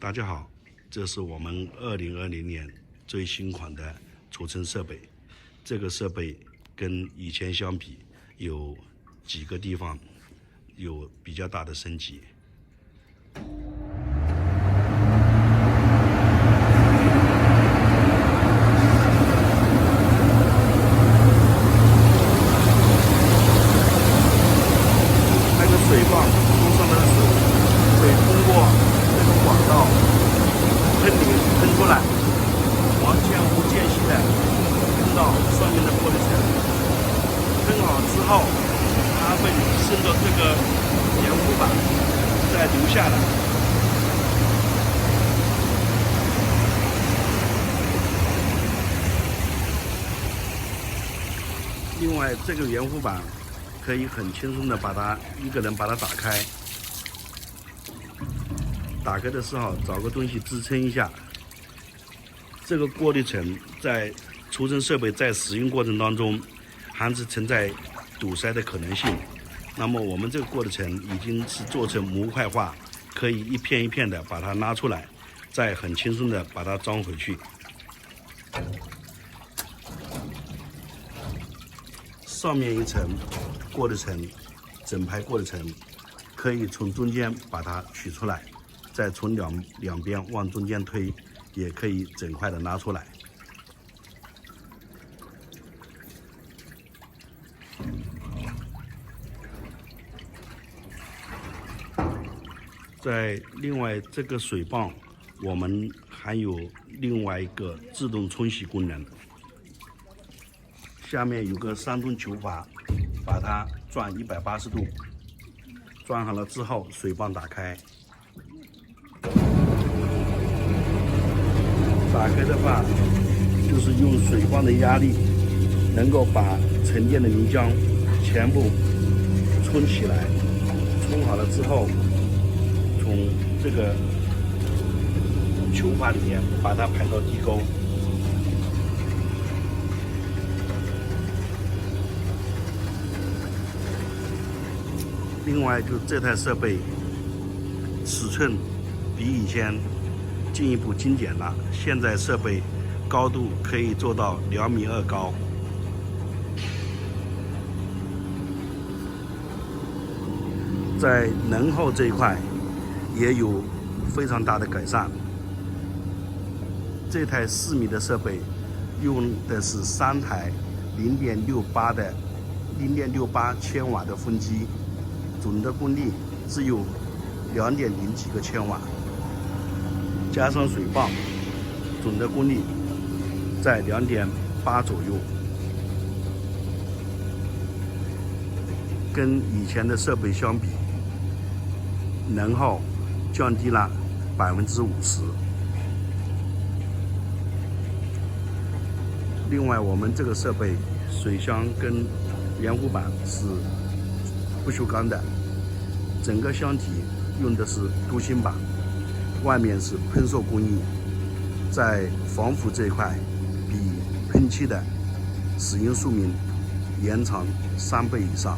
大家好，这是我们2020年最新款的除尘设备。这个设备跟以前相比，有几个地方有比较大的升级。那个水泵冲上的水会通过这个管道喷出来，完全无间隙的喷到上面的玻璃层。喷好之后，它会顺着这个盐湖板再流下来。另外，这个盐湖板可以很轻松的把它一个人把它打开。打开的时候找个东西支撑一下。这个过滤层在除尘设备在使用过程当中还是存在堵塞的可能性。那么我们这个过滤层已经是做成模块化，可以一片一片的把它拉出来，再很轻松的把它装回去。上面一层过滤层，整排过滤层可以从中间把它取出来，再从两边往中间推，也可以整块的拉出来。在另外这个水泵，我们还有另外一个自动冲洗功能。下面有个3ton球阀，把它转180度，转好了之后，水泵打开。打开的话，就是用水泵的压力，能够把沉淀的泥浆全部冲起来。冲好了之后，从这个球阀里面把它排到地沟。另外，就这台设备尺寸比以前进一步精简了，现在设备高度可以做到2.2米高。在能耗这一块也有非常大的改善。这台4米的设备用的是3台0.68千瓦的风机，总的功率只有2.0几个千瓦，加上水泵，总的功率在2.8左右。跟以前的设备相比，能耗降低了50%。另外，我们这个设备水箱跟盐湖板是不锈钢的，整个箱体用的是镀锌板，外面是喷塑工艺，在防腐这一块比喷漆的使用寿命延长3倍以上。